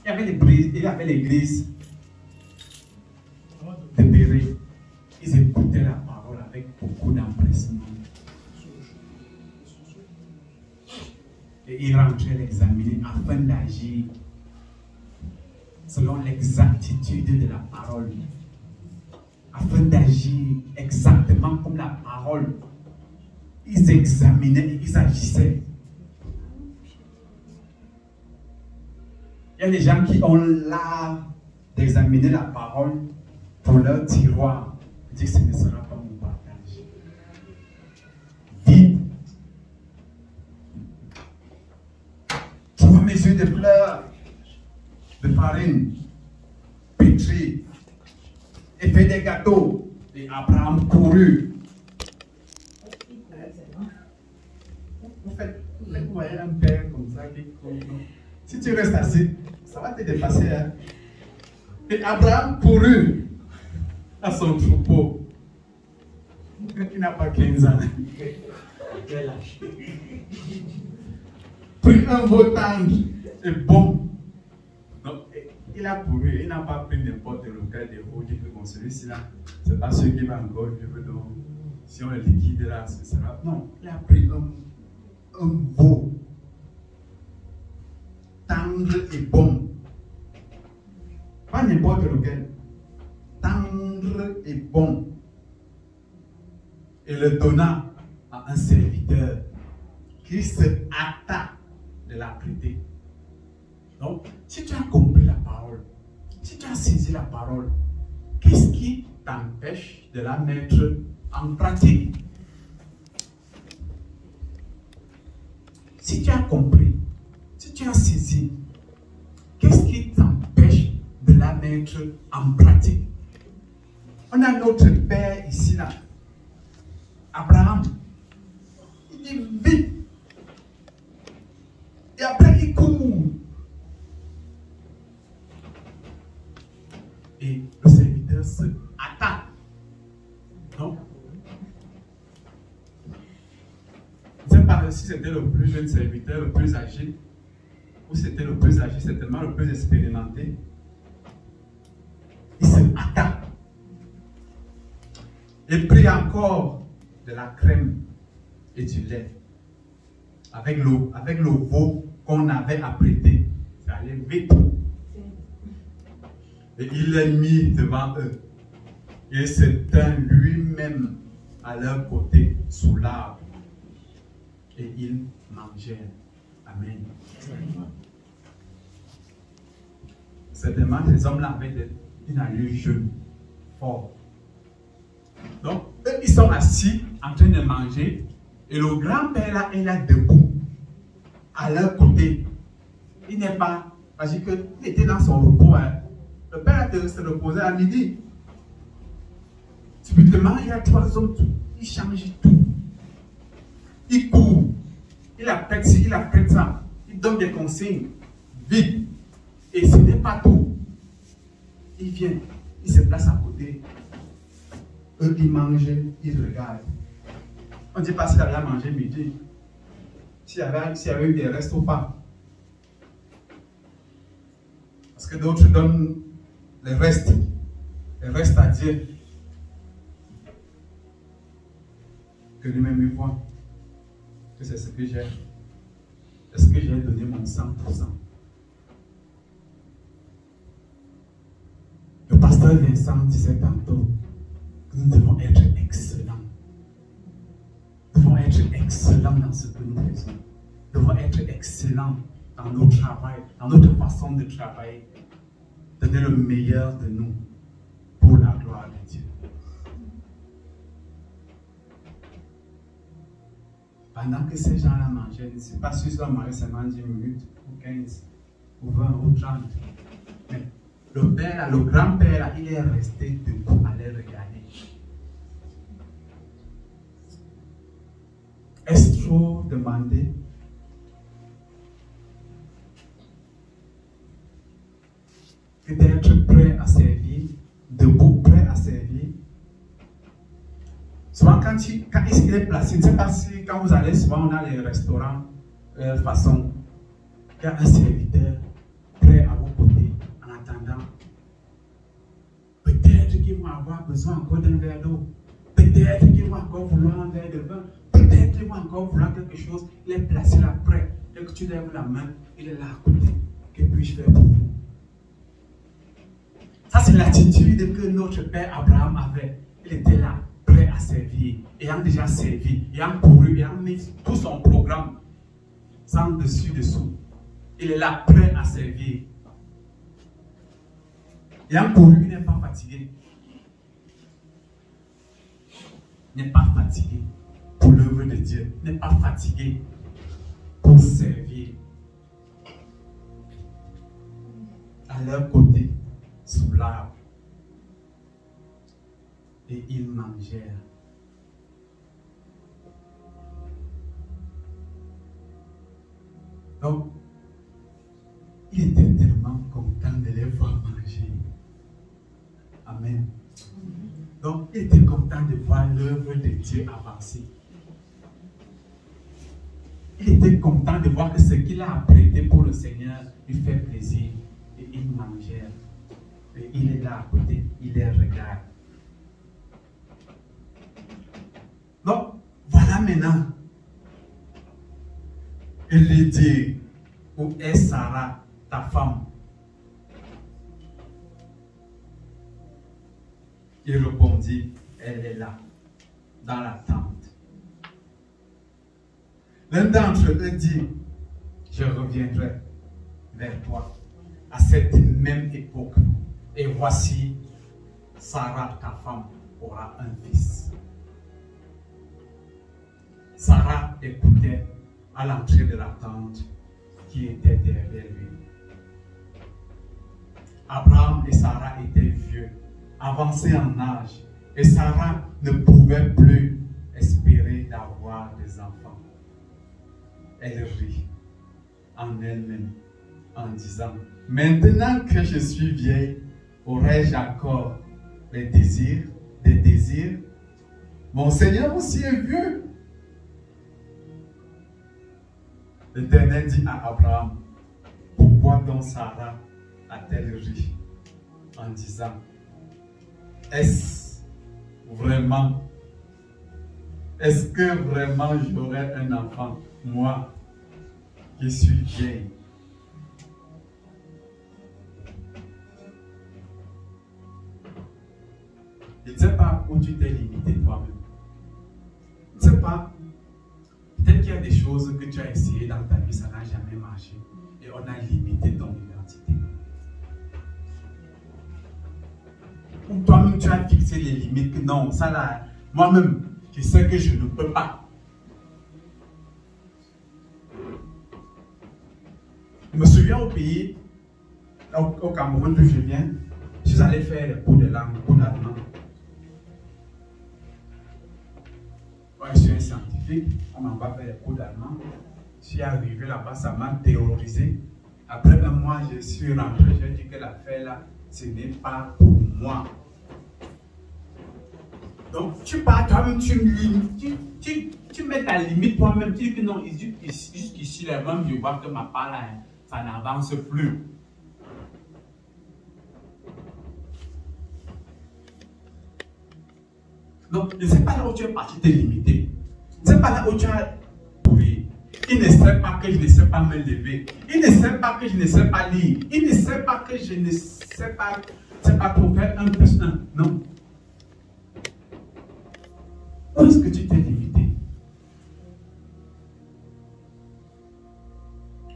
il y avait l'église de Béret. Ils écoutaient la parole avec beaucoup d'empressement. Et ils rentraient l'examiner afin d'agir selon l'exactitude de la parole. Afin d'agir exactement comme la parole. Ils examinaient et ils agissaient. Il y a des gens qui ont l'art d'examiner la parole pour leur tiroir. Ils disent que ce ne sera pas mon partage. Vide. 3 mesures de fleurs, de farine, pétrie, et fait des gâteaux. Et Abraham courut. Vous voyez un père comme ça qui court. Si tu restes assis, ça va te dépasser. Hein? Et Abraham courut à son troupeau. Il n'a pas 15 ans. Prit un veau tendre et bon. Donc, il a couru, il n'a pas pris n'importe lequel des veaux. Il dit que bon, celui-ci-là, ce n'est pas celui qui va encore vivre. Donc, si on le liquide là, ce sera. Non, il a pris un veau tendre et bon. Pas n'importe lequel. Tendre et bon. Et le donna à un serviteur qui se hâta de la prêter. Donc, si tu as compris la parole, si tu as saisi la parole, qu'est-ce qui t'empêche de la mettre en pratique? Si tu as compris, si tu as saisi, qu'est-ce qui t'empêche de la mettre en pratique? On a notre père ici, là, Abraham. Il dit vite. Et après, il court. Et le serviteur se hâta. Non? Je ne sais pas si c'était le plus jeune serviteur, le plus âgé, ou c'était le plus âgé, certainement le plus expérimenté. Il se hâta. Et prit encore de la crème et du lait. Avec le veau qu'on avait apprêté. Ça allait vite. Et il les mit devant eux. Il se tint lui-même à leur côté sous l'arbre. Et ils mangèrent. Amen. Certainement, ces hommes-là avaient une allure jeune, fort. Donc, eux, ils sont assis en train de manger. Et le grand-père là est là debout, à leur côté. Il n'est pas, parce qu'il était dans son repos. Hein. Le père se reposait à midi. Subitement, il y a 3 hommes, ils changent tout. Il court, il apprête ci, il apprête ça, il donne des consignes, vite. Et ce n'est pas tout. Il vient, il se place à côté. Eux, ils mangent, ils regardent. On ne dit pas s'il avait à manger midi. S'il y avait eu des restes ou pas. Parce que d'autres donnent les restes à Dieu. Que lui-même il voit que c'est ce que j'ai. Est-ce que j'ai donné mon 100%? Le pasteur Vincent disait tantôt que nous devons être excellents. Nous devons être excellents dans ce que nous faisons. Nous devons être excellents dans nos travail, dans notre façon de travailler. Donner le meilleur de nous pour la gloire de Dieu. Pendant que ces gens-là mangeaient, je ne sais pas si ils ont mangé seulement 10 minutes, ou 15, ou 20, ou 30. Mais le père, là, le grand-père, là, il est resté debout à les regarder. Est-ce trop demandé? Que d'être prêt à servir, debout, prêt à servir. Souvent, quand il est placé, je ne sais pas si quand vous allez, souvent on a les restaurants façon, il y a un serviteur prêt à vos côtés. vont avoir besoin encore d'un verre d'eau. Peut-être qu'ils vont encore vouloir un verre de vin. Peut-être qu'ils vont encore vouloir quelque chose. Il est placé là près. Dès que tu lèves la main, il est là à côté. Que puis-je faire pour vous? Ça, c'est l'attitude que notre père Abraham avait. Il était là, prêt à servir. Ayant déjà servi, ayant couru, ayant mis tout son programme sans dessus-dessous. Il est là, prêt à servir. Ayant couru, il n'est pas fatigué. Il n'est pas fatigué pour l'œuvre de Dieu. Il n'est pas fatigué pour servir. À leur côté, sous l'arbre. Et ils mangèrent. Donc, il était tellement content de les voir manger. Amen. Donc, il était content de voir l'œuvre de Dieu avancer. Il était content de voir que ce qu'il a apprêté pour le Seigneur lui fait plaisir. Et ils mangèrent. Et il est là à côté, il les regarde. Donc, voilà maintenant. Il lui dit, où est Sarah, ta femme? Il répondit, elle est là, dans la tente. L'un d'entre eux dit, je reviendrai vers toi à cette même époque. Et voici, Sarah, ta femme, aura un fils. Sarah écoutait à l'entrée de la tente qui était derrière lui. Abraham et Sarah étaient vieux, avancés en âge, et Sarah ne pouvait plus espérer d'avoir des enfants. Elle rit en elle-même en disant, maintenant que je suis vieille, aurais-je encore des désirs? Mon Seigneur aussi est vieux. L'Éternel dit à Abraham, pourquoi donc Sarah a-t-elle ri en disant, est-ce que vraiment j'aurai un enfant, moi qui suis vieille? Je ne sais pas où tu t'es limité toi-même. Je ne sais pas. Peut-être qu'il y a des choses que tu as essayé dans ta vie, ça n'a jamais marché. Et on a limité ton identité. Ou toi-même, tu as fixé les limites que non, ça là, moi-même, je sais que je ne peux pas. Je me souviens au pays, au Cameroun d'où je viens, je suis allé faire les cours de langue, cours d'allemand. Moi, je suis un scientifique, on m'a pas fait les cours d'allemand. Je suis arrivé là-bas, ça m'a terrorisé. Après un mois, je suis rentré, j'ai dit que l'affaire là, ce n'est pas pour moi. Donc, tu pars toi-même, tu mets ta limite toi-même, tu dis que non, jusqu'ici, les mêmes, je vois que ma part là, ça n'avance plus. Donc, je ne sais pas là où tu es parti te limiter. Je ne sais pas là où tu as trouvé. Il ne sait pas que je ne sais pas me lever. Il ne sait pas que je ne sais pas lire. Il ne sait pas que je ne sais pas trop faire 1 plus 1. Non. Où est-ce que tu t'es limité?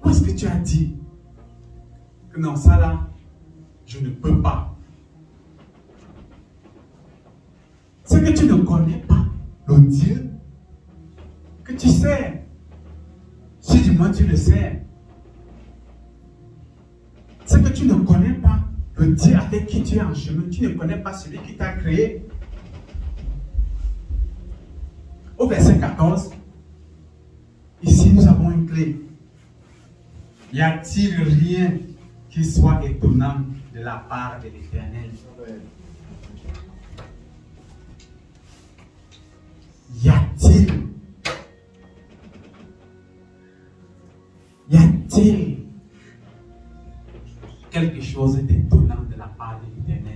Où est-ce que tu as dit que non, ça là, je ne peux pas? C'est que tu ne connais pas le Dieu que tu sers. Si du moins tu le sers. C'est que tu ne connais pas le Dieu avec qui tu es en chemin. Tu ne connais pas celui qui t'a créé. Au verset 14, ici nous avons une clé. Y a-t-il rien qui soit étonnant de la part de l'Éternel? Y a-t-il quelque chose d'étonnant de la part de l'Éternel?